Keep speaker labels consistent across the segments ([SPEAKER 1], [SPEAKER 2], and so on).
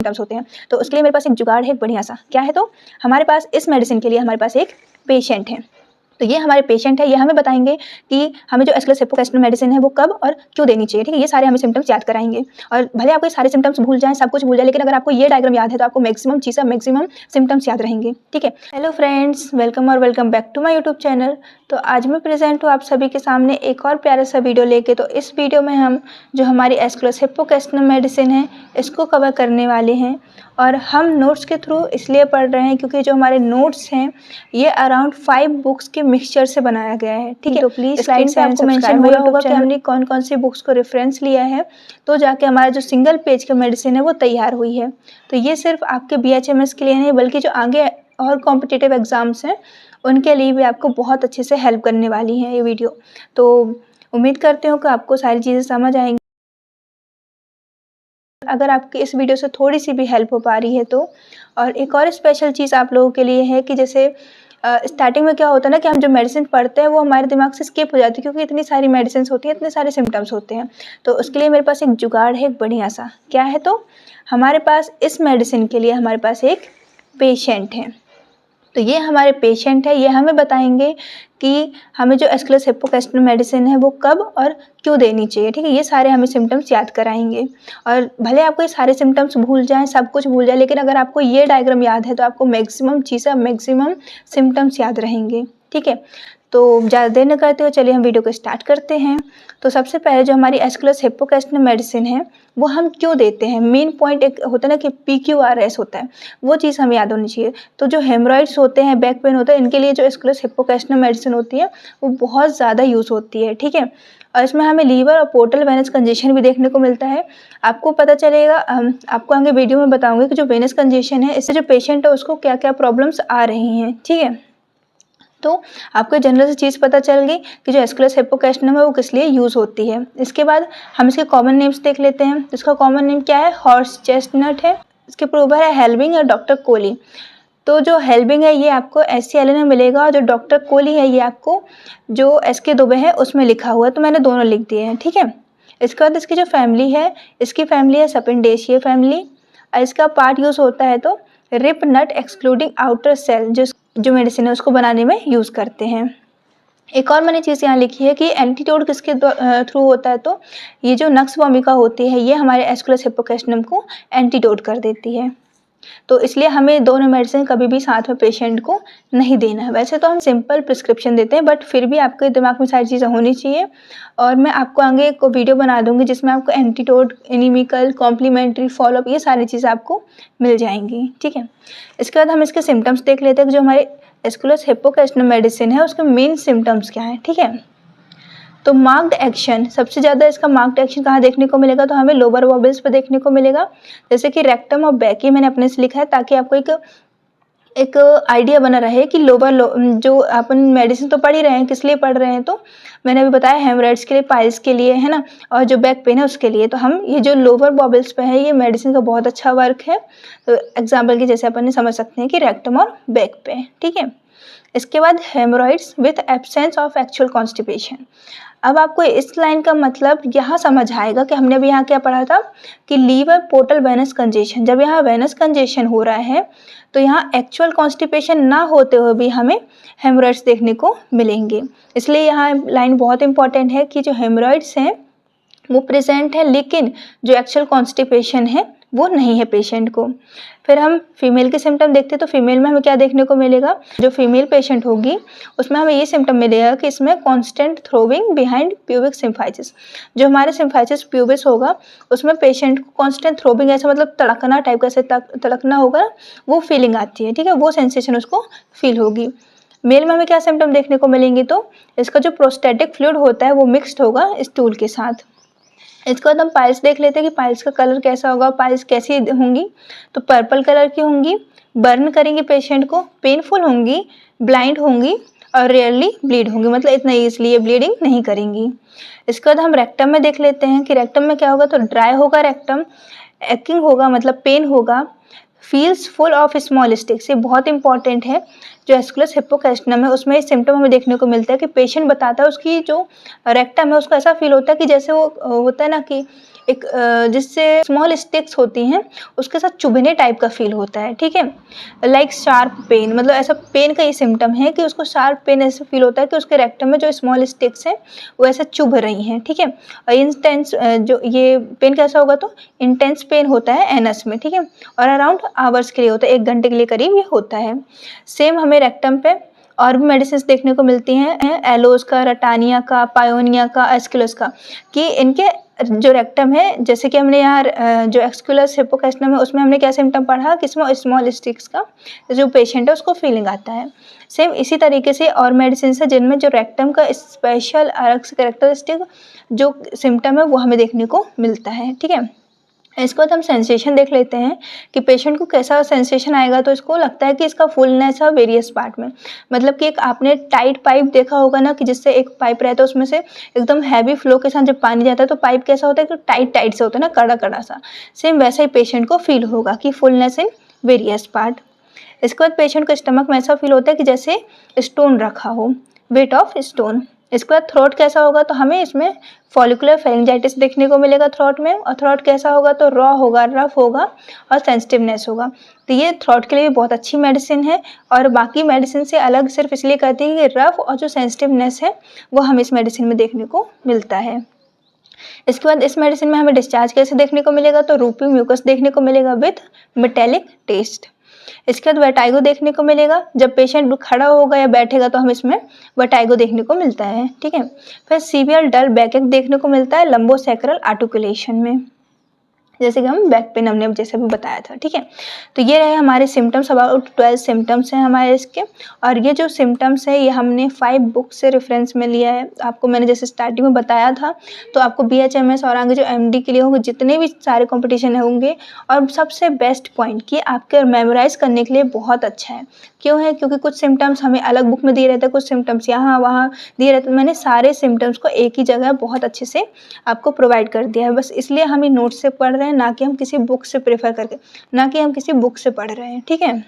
[SPEAKER 1] Symptoms होते हैं। तो उसके लिए मेरे पास एक जुगाड़ है, एक बढ़िया सा। क्या है? तो हमारे पास इस मेडिसिन के लिए हमारे पास एक पेशेंट है। तो ये हमारे पेशेंट है, ये हमें बताएंगे कि हमें जो एस्क्लेस हिप्पोकैस्टल मेडिसिन है वो कब और क्यों देनी चाहिए। ठीक है, ये सारे हमें सिम्टम्स याद कराएंगे। और भले आपको ये सारे सिम्टम्स भूल जाएं, सब कुछ भूल जाए, लेकिन अगर आपको ये डायग्राम याद है तो आपको मैक्सिमम चीज़ें, मैक्सिमम सिम्टम्स याद रहेंगे। ठीक है। हेलो फ्रेंड्स, वेलकम और welcome back to my YouTube channel. तो आज मैं प्रेजेंट हूँ आप सभी के सामने एक और प्यारा सा वीडियो लेके। तो इस वीडियो में हम जो हमारी एस्क्लेस हिप्पोकैस्टल मेडिसिन है इसको कवर करने वाले हैं। और हम नोट्स के थ्रू इसलिए पढ़ रहे हैं क्योंकि जो हमारे नोट्स हैं ये अराउंड 5 बुक्स के मिक्सचर से बनाया गया है। ठीक है, तो प्लीज़ स्लाइड से आपको मेंशन हुआ होगा कि हमने कौन कौन सी बुक्स को रेफरेंस लिया है, तो जाके हमारा जो सिंगल पेज का मेडिसिन है वो तैयार हुई है। तो ये सिर्फ आपके BHMS के लिए नहीं, बल्कि जो आगे और कॉम्पिटिटिव एग्जाम्स हैं उनके लिए भी आपको बहुत अच्छे से हेल्प करने वाली है ये वीडियो। तो उम्मीद करते हो कि आपको सारी चीज़ें समझ आएंगी। अगर आपकी इस वीडियो से थोड़ी सी भी हेल्प हो पा रही है तो। और एक और स्पेशल चीज़ आप लोगों के लिए है कि जैसे स्टार्टिंग में क्या होता है ना कि हम जो मेडिसिन पढ़ते हैं वो हमारे दिमाग से स्किप हो जाती है, क्योंकि इतनी सारी मेडिसिन होती हैं, इतने सारे सिम्टम्स होते हैं। तो उसके लिए मेरे पास एक जुगाड़ है, एक बढ़िया सा। क्या है? तो हमारे पास इस मेडिसिन के लिए हमारे पास एक पेशेंट है। तो ये हमारे पेशेंट है, ये हमें बताएंगे कि हमें जो एस्क्लेस हिप्पोकैस्टल मेडिसिन है वो कब और क्यों देनी चाहिए। ठीक है, ये सारे हमें सिम्टम्स याद कराएंगे। और भले आपको ये सारे सिम्टम्स भूल जाएं, सब कुछ भूल जाए, लेकिन अगर आपको ये डायग्राम याद है तो आपको मैक्सिमम चीज़ें, मैक्सिमम सिम्टम्स याद रहेंगे। ठीक है, तो ज़्यादा देर न करते हुए चलिए हम वीडियो को स्टार्ट करते हैं। तो सबसे पहले जो हमारी एस्क्लेस हिप्पोकैस्टल मेडिसिन है वो हम क्यों देते हैं, मेन पॉइंट एक होता है ना कि PQRS होता है, वो चीज़ हमें याद होनी चाहिए। तो जो हेमरॉइड्स होते हैं, बैक पेन होता है, इनके लिए जो एस्क्लेस हिप्पोकैस्टल मेडिसिन होती है वो बहुत ज़्यादा यूज़ होती है। ठीक है, और इसमें हमें लीवर और पोर्टल वेनस कंजेशन भी देखने को मिलता है। आपको पता चलेगा, आपको आगे वीडियो में बताऊंगी कि जो वेनस कंजेशन है इससे जो पेशेंट है उसको क्या क्या प्रॉब्लम्स आ रही हैं। ठीक है, तो आपको जनरल से चीज़ पता चल गई कि जो एस्क्लेस हिप्पोकैस्टल है वो किस लिए यूज़ होती है। इसके बाद हम इसके कॉमन नेम्स देख लेते हैं। इसका कॉमन नेम क्या है? हॉर्स चेस्टनट है। इसके प्रूवर है हेल्बिंग और डॉक्टर कोली। तो जो हेल्बिंग है ये आपको SCLN में मिलेगा, और जो डॉक्टर कोली है ये आपको जो SK दुबे है उसमें लिखा हुआ है, तो मैंने दोनों लिख दिए हैं। ठीक है, इसके बाद इसकी जो फैमिली है, इसकी फैमिली है सपिंडेशिये फैमिली। और इसका पार्ट यूज़ होता है तो रिप नट एक्सक्लूडिंग आउटर सेल, जो मेडिसिन है उसको बनाने में यूज़ करते हैं। एक और मैंने चीज़ यहाँ लिखी है कि एंटीडोट किसके थ्रू होता है, तो ये जो नक्स वोमिका होती है ये हमारे एस्क्लेस हिप्पोकैस्टल को एंटीडोट कर देती है। तो इसलिए हमें दोनों मेडिसिन कभी भी साथ में पेशेंट को नहीं देना है। वैसे तो हम सिंपल प्रिस्क्रिप्शन देते हैं, बट फिर भी आपके दिमाग में सारी चीज़ें होनी चाहिए। और मैं आपको आगे एक वीडियो बना दूंगी जिसमें आपको एंटीडोट, एनीमिकल, कॉम्प्लीमेंट्री, फॉलोअप, ये सारी चीज़ें आपको मिल जाएंगी। ठीक है, इसके बाद हम इसके सिम्टम्स देख लेते हैं कि जो हमारे एस्क्लेस हिप्पोकैस्टल मेडिसिन है उसके मेन सिम्टम्स क्या है। ठीक है, तो मार्क्ड एक्शन, सबसे ज़्यादा इसका मार्क्ड एक्शन कहाँ देखने को मिलेगा, तो हमें लोअर वॉबल्स पे देखने को मिलेगा, जैसे कि रेक्टम और बैक। ये मैंने अपने से लिखा है ताकि आपको एक आइडिया बना रहे कि जो अपन मेडिसिन तो पढ़ ही रहे हैं, किस लिए पढ़ रहे हैं, तो मैंने अभी बताया हेमरेड्स के लिए, पाइल्स के लिए, है ना, और जो बैक पेन है उसके लिए। तो हम ये जो लोअर वॉबल्स पे है ये मेडिसिन का बहुत अच्छा वर्क है। तो एग्जाम्पल की जैसे अपन समझ सकते हैं कि रेक्टम और बैक पे। ठीक है, इसके बाद haemorrhoids with absence of actual constipation. अब आपको इस लाइन का मतलब यहाँ समझ आएगा कि हमने अभी यहाँ क्या पढ़ा था कि लीवर पोर्टल वेनस कंजेशन। जब यहाँ वेनस कंजेशन हो रहा है तो यहाँ एक्चुअल कॉन्स्टिपेशन ना होते हुए भी हमें हेमरॉइड्स देखने को मिलेंगे। इसलिए यहाँ लाइन बहुत इंपॉर्टेंट है कि जो हेमरॉइड्स हैं वो प्रेजेंट है, लेकिन जो एक्चुअल कॉन्स्टिपेशन है वो नहीं है पेशेंट को। फिर हम फीमेल के सिम्टम देखते हैं, तो फीमेल में हमें क्या देखने को मिलेगा, जो फीमेल पेशेंट होगी उसमें हमें ये सिम्टम मिलेगा कि इसमें constant throbbing behind pubic symphysis. जो हमारे सिम्फाइसिस प्यूबिस होगा उसमें पेशेंट को कांस्टेंट थ्रोबिंग, ऐसा मतलब तड़कना टाइप का, ऐसे तड़कना होगा, वो फीलिंग आती है। ठीक है, वो सेंसेशन उसको फील होगी। मेल में हमें क्या सिम्टम देखने को मिलेंगे, तो इसका जो प्रोस्टेटिक फ्लूइड होता है वो मिक्सड होगा स्टूल के साथ। इसके बाद हम पाइल्स देख लेते हैं कि पाइल्स का कलर कैसा होगा, पाइल्स कैसी होंगी, तो पर्पल कलर की होंगी, बर्न करेंगी पेशेंट को, पेनफुल होंगी, ब्लाइंड होंगी और रेयरली ब्लीड होंगी, मतलब इतना ईजिली ये ब्लीडिंग नहीं करेंगी। इसके बाद हम रेक्टम में देख लेते हैं कि रेक्टम में क्या होगा, तो ड्राई होगा रेक्टम, एक्किंग होगा मतलब पेन होगा, feels full of small sticks. ये बहुत इंपॉर्टेंट है, जो एस्क्लेस हिप्पोकैस्टल है उसमें सिम्टम हमें देखने को मिलता है कि पेशेंट बताता है उसकी जो रेक्टम है उसको ऐसा फील होता है कि जैसे वो होता है ना कि एक जिससे स्मॉल स्टिक्स होती हैं उसके साथ चुभने टाइप का फील होता है, ठीक है। लाइक शार्प पेन, मतलब ऐसा पेन का ये सिम्टम है कि उसको शार्प पेन ऐसे फील होता है कि उसके रेक्टम में जो स्मॉल स्टिक्स हैं वो ऐसे चुभ रही हैं, ठीक है। और इंटेंस जो ये पेन कैसा होगा तो इंटेंस पेन होता है एनस में, ठीक है। और अराउंड आवर्स के लिए होता है, 1 घंटे के लिए करीब ये होता है। सेम हमें रेक्टम पे और भी मेडिसिन देखने को मिलती हैं, एलोस का, रटानिया का, पायोनिया का, एस्कुलस का, कि इनके जो रेक्टम है, जैसे कि हमने यहाँ जो एक्सक्यूलस हिप्पोकैस्टम है उसमें हमने क्या सिम्टम पढ़ा कि इसमें स्मॉल स्टिक्स का जो पेशेंट है उसको फीलिंग आता है। सेम इसी तरीके से और मेडिसिन है जिनमें जो रेक्टम का स्पेशल अलग से कैरेक्टरिस्टिक जो सिम्टम है वो हमें देखने को मिलता है, ठीक है। इसके बाद हम सेंसेशन देख लेते हैं कि पेशेंट को कैसा सेंसेशन आएगा। तो इसको लगता है कि इसका फुलनेस है वेरियस पार्ट में, मतलब कि एक आपने टाइट पाइप देखा होगा ना, कि जिससे एक पाइप रहता है उसमें से एकदम हैवी फ्लो के साथ जब पानी जाता है तो पाइप कैसा होता है कि टाइट टाइट से होता है ना, कड़ा कड़ा सा। सेम वैसा ही पेशेंट को फील होगा कि फुलनेस इन वेरियस पार्ट। इसके बाद पेशेंट को स्टमक में ऐसा फील होता है कि जैसे स्टोन रखा हो, वेट ऑफ स्टोन। इसके बाद थ्रोट कैसा होगा तो हमें इसमें फॉलिकुलर फेरिंजाइटिस देखने को मिलेगा थ्रोट में। और थ्रोट कैसा होगा तो रॉ होगा, रफ होगा और सेंसिटिवनेस होगा। तो ये थ्रोट के लिए बहुत अच्छी मेडिसिन है और बाकी मेडिसिन से अलग सिर्फ इसलिए कहती है कि रफ और जो सेंसिटिवनेस है वो हमें इस मेडिसिन में देखने को मिलता है। इसके बाद इस मेडिसिन में हमें डिस्चार्ज कैसे देखने को मिलेगा तो रूपी म्यूकस देखने को मिलेगा विथ मेटेलिक टेस्ट। इसके बाद वर्टाइगो देखने को मिलेगा, जब पेशेंट खड़ा होगा या बैठेगा तो हम इसमें वर्टाइगो देखने को मिलता है, ठीक है। फिर सीवियर डल बैकएक देखने को मिलता है लंबोसेक्रल आर्टिकुलेशन में, जैसे कि हम बैक पेन हमने जैसे भी बताया था, ठीक है। तो ये रहे हमारे सिम्टम्स, अबाउट 12 सिम्टम्स हैं हमारे इसके। और ये जो सिम्टम्स है ये हमने 5 बुक से रेफरेंस में लिया है। आपको मैंने जैसे स्टार्टिंग में बताया था, तो आपको BHMS और आगे जो MD के लिए होंगे जितने भी सारे कॉम्पिटिशन होंगे, और सबसे बेस्ट पॉइंट कि आपके मेमोराइज करने के लिए बहुत अच्छा है। क्यों है, क्योंकि कुछ सिम्टम्स हमें अलग बुक में दिए रहते हैं, कुछ सिम्टम्स यहाँ वहाँ दिए रहते हैं। मैंने सारे सिम्टम्स को एक ही जगह बहुत अच्छे से आपको प्रोवाइड कर दिया है, बस इसलिए हम ये नोट से पढ़ रहे हैं, ना कि हम किसी बुक से प्रेफर करके, ना कि हम किसी बुक से पढ़ रहे हैं, ठीक है।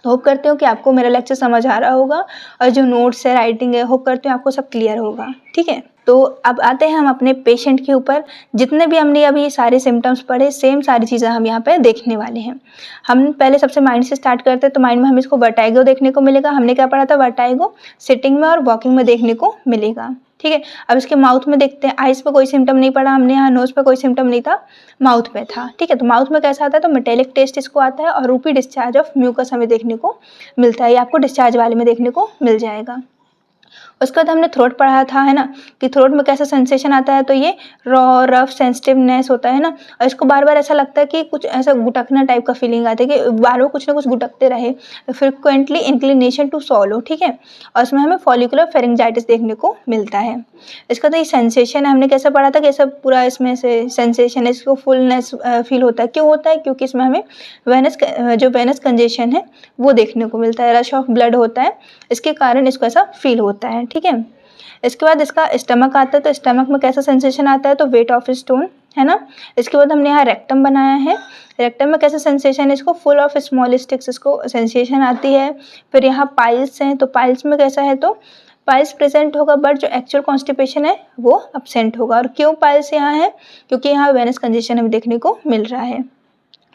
[SPEAKER 1] तो होप करते हो कि आपको मेरा लेक्चर समझ आ रहा होगा और जो नोट्स है, राइटिंग है, होप करते हो आपको सब क्लियर होगा, ठीक है। तो अब आते हैं हम अपने पेशेंट के ऊपर। जितने भी हमने अभी सारे सिम्टम्स पढ़े, सेम सारी चीज़ें हम यहाँ पे देखने वाले हैं। हम पहले सबसे माइंड से स्टार्ट करते हैं, तो माइंड में हमें इसको वर्टाइगो देखने को मिलेगा। हमने क्या पढ़ा था, वर्टाइगो सिटिंग में और वॉकिंग में देखने को मिलेगा, ठीक है। अब इसके माउथ में देखते हैं। आइज पे कोई सिम्टम नहीं पड़ा हमने, यहाँ नोज पे कोई सिम्टम नहीं था, माउथ पे था, ठीक है। तो माउथ में कैसा आता है तो मेटेलिक टेस्ट इसको आता है और रूपी डिस्चार्ज ऑफ म्यूकस हमें देखने को मिलता है। ये आपको डिस्चार्ज वाले में देखने को मिल जाएगा। उसके बाद हमने थ्रोट पढ़ा था, है ना, कि थ्रोट में कैसा सेंसेशन आता है तो ये रॉ, रफ, सेंसिटिवनेस होता है ना, और इसको बार बार ऐसा लगता है कि कुछ ऐसा गुटकना टाइप का फीलिंग आता है कि बार बार कुछ ना कुछ गुटकते रहे, फ्रिक्वेंटली इंक्लिनेशन टू सॉलो, ठीक है। और इसमें हमें फॉलिकुलर फेरिंजाइटिस देखने को मिलता है। इसका तो ये सेंसेशन है, हमने कैसा पढ़ा था कि ऐसा पूरा इसमें से सेंसेशन है, इसको फुलनेस फील होता है। क्यों होता है, क्योंकि इसमें हमें वेनस कंजेशन है वो देखने को मिलता है, रश ऑफ ब्लड होता है, इसके कारण इसको ऐसा फील होता है, ठीक है। इसके बाद इसका स्टमक आता है, तो स्टमक में कैसा सेंसेशन आता है तो वेट ऑफ स्टोन, है ना। इसके बाद हमने यहाँ रेक्टम बनाया है। रेक्टम में कैसा सेंसेशन है, इसको फुल ऑफ स्मॉल स्टिक्स इसको सेंसेशन आती है। फिर यहाँ पाइल्स हैं, तो पाइल्स में कैसा है तो पाइल्स प्रेजेंट होगा, बट जो एक्चुअल कॉन्स्टिपेशन है वो एब्सेंट होगा। और क्यों पाइल्स यहाँ है, क्योंकि यहाँ वेनस कंजेशन हमें देखने को मिल रहा है।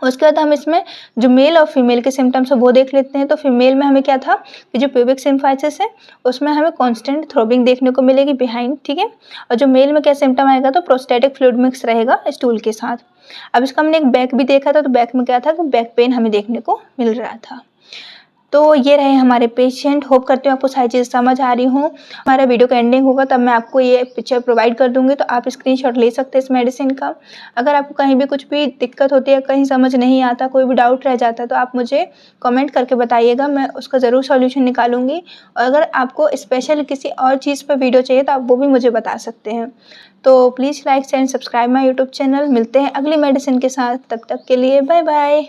[SPEAKER 1] उसके बाद हम इसमें जो मेल और फीमेल के सिम्टम्स है वो देख लेते हैं। तो फीमेल में हमें क्या था कि जो प्यूबिक सिम्फाइसिस है उसमें हमें कांस्टेंट थ्रोबिंग देखने को मिलेगी बिहाइंड, ठीक है। और जो मेल में क्या सिम्टम आएगा तो प्रोस्टेटिक फ्लूइड मिक्स रहेगा स्टूल के साथ। अब इसका हमने एक बैक भी देखा था, तो बैक में क्या था कि बैक पेन हमें देखने को मिल रहा था। तो ये रहे हमारे पेशेंट। होप करते हो आपको सारी चीज़ समझ आ रही हो। हमारा वीडियो का एंडिंग होगा तब मैं आपको ये पिक्चर प्रोवाइड कर दूंगी, तो आप स्क्रीनशॉट ले सकते हैं इस मेडिसिन का। अगर आपको कहीं भी कुछ भी दिक्कत होती है, कहीं समझ नहीं आता, कोई भी डाउट रह जाता है, तो आप मुझे कमेंट करके बताइएगा, मैं उसका ज़रूर सॉल्यूशन निकालूंगी। और अगर आपको स्पेशल किसी और चीज़ पर वीडियो चाहिए तो आप वो भी मुझे बता सकते हैं। तो please like and subscribe my YouTube channel. मिलते हैं अगली मेडिसिन के साथ, तब तक के लिए बाय बाय।